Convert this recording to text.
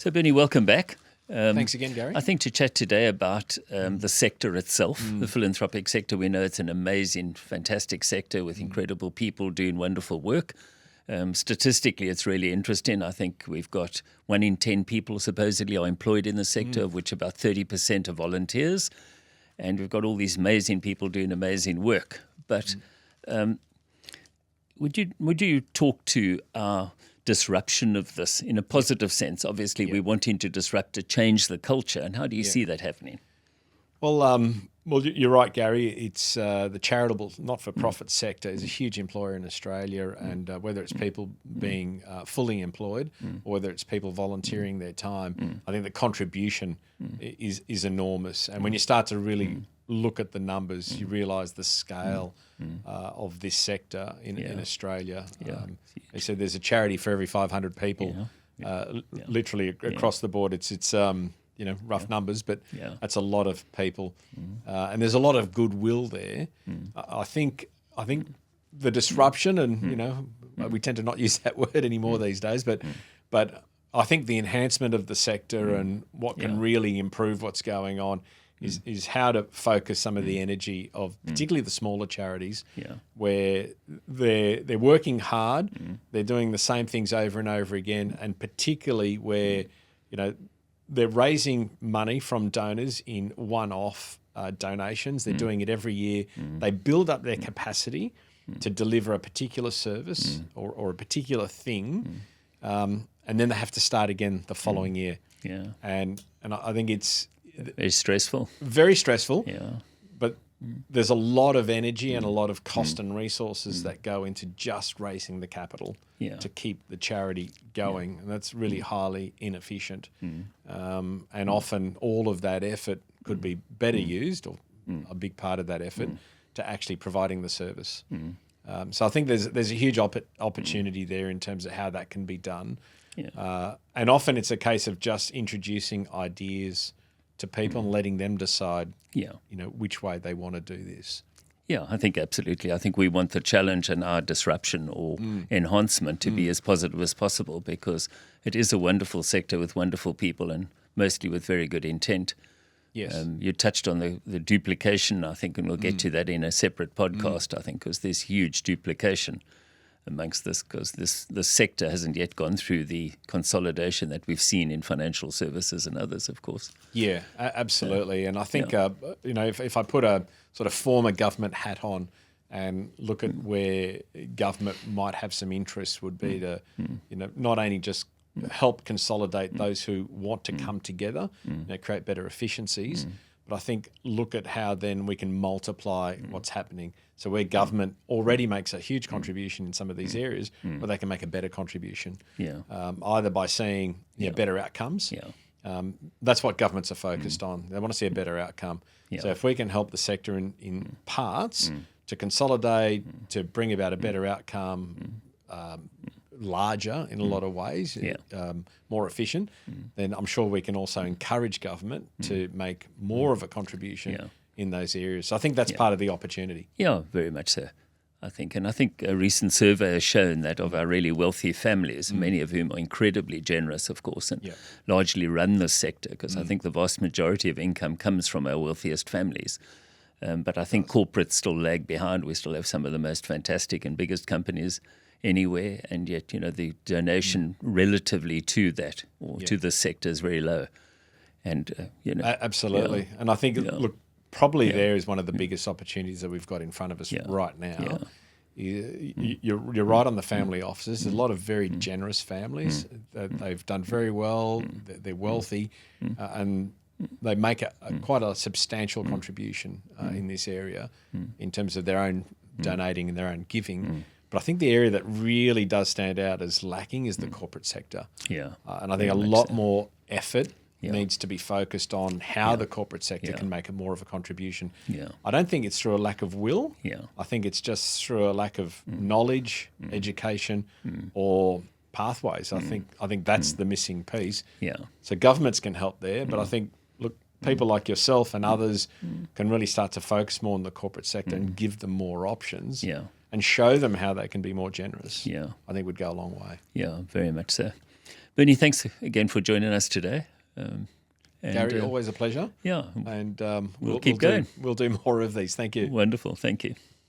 So, Bernie, welcome back. Thanks again, Gary. I think to chat today about the sector itself, the philanthropic sector. We know it's an amazing, fantastic sector with incredible people doing wonderful work. Statistically, it's really interesting. I think we've got 1 in 10 people supposedly are employed in the sector, of which about 30% are volunteers. And we've got all these amazing people doing amazing work. But would you talk to our disruption of this in a positive sense? Obviously, we're wanting to disrupt, to change the culture. And how do you see that happening? Well, you're right, Gary. It's the charitable, not-for-profit sector is a huge employer in Australia, and whether it's people being fully employed or whether it's people volunteering their time, I think the contribution is enormous. And when you start to really look at the numbers, you realise the scale of this sector in Australia. They said there's a charity for every 500 people, literally across the board. It's rough numbers, but that's a lot of people, and there's a lot of goodwill there. I think the disruption, and we tend to not use that word anymore these days, but I think the enhancement of the sector and what can really improve what's going on is how to focus some of the energy of particularly the smaller charities, where they're working hard, they're doing the same things over and over again, and particularly where they're raising money from donors in one-off donations. They're doing it every year. They build up their capacity to deliver a particular service or a particular thing, and then they have to start again the following year. And I think it's very stressful. Very stressful. But there's a lot of energy and a lot of cost and resources that go into just raising the capital to keep the charity going, and that's really highly inefficient. And often all of that effort could be better used, or a big part of that effort, to actually providing the service. So I think there's a huge opportunity there in terms of how that can be done. And often it's a case of just introducing ideas to people and letting them decide, which way they want to do this. Yeah, I think absolutely. I think we want the challenge and our disruption or enhancement to be as positive as possible, because it is a wonderful sector with wonderful people and mostly with very good intent. Yes. You touched on the duplication, I think, and we'll get to that in a separate podcast, I think, because there's huge duplication amongst this, because this sector hasn't yet gone through the consolidation that we've seen in financial services and others, of course. Yeah, absolutely. And I think, if I put a sort of former government hat on and look at where government might have some interest, would be to, not only just help consolidate those who want to come together, create better efficiencies, but I think look at how then we can multiply what's happening. So where government already makes a huge contribution in some of these areas, but they can make a better contribution, either by seeing better outcomes. That's what governments are focused on. They want to see a better outcome. So if we can help the sector in parts to consolidate, to bring about a better outcome, larger in a lot of ways, more efficient, then I'm sure we can also encourage government to make more of a contribution in those areas. So I think that's part of the opportunity. Yeah, very much so, I think. And I think a recent survey has shown that of our really wealthy families, many of whom are incredibly generous, of course, and largely run this sector, because I think the vast majority of income comes from our wealthiest families. But I think corporates still lag behind. We still have some of the most fantastic and biggest companies anywhere, and yet, the donation relatively to that or to the sector is very low. And, Absolutely. And I think, look, probably there is one of the biggest opportunities that we've got in front of us right now. You're right on the family offices. There's a lot of very generous families. They've done very well. They're wealthy, and they make quite a substantial contribution in this area in terms of their own donating and their own giving. But I think the area that really does stand out as lacking is the corporate sector. And I think a lot more effort needs to be focused on how the corporate sector can make more of a contribution. I don't think it's through a lack of will. I think it's just through a lack of knowledge, education, or pathways. I think that's the missing piece. So governments can help there, but I think, look, people like yourself and others can really start to focus more on the corporate sector and give them more options and show them how they can be more generous. I think would go a long way. Yeah, very much so. Bernie, thanks again for joining us today. Gary, always a pleasure. Yeah. And we'll keep going. We'll do more of these. Thank you. Wonderful. Thank you.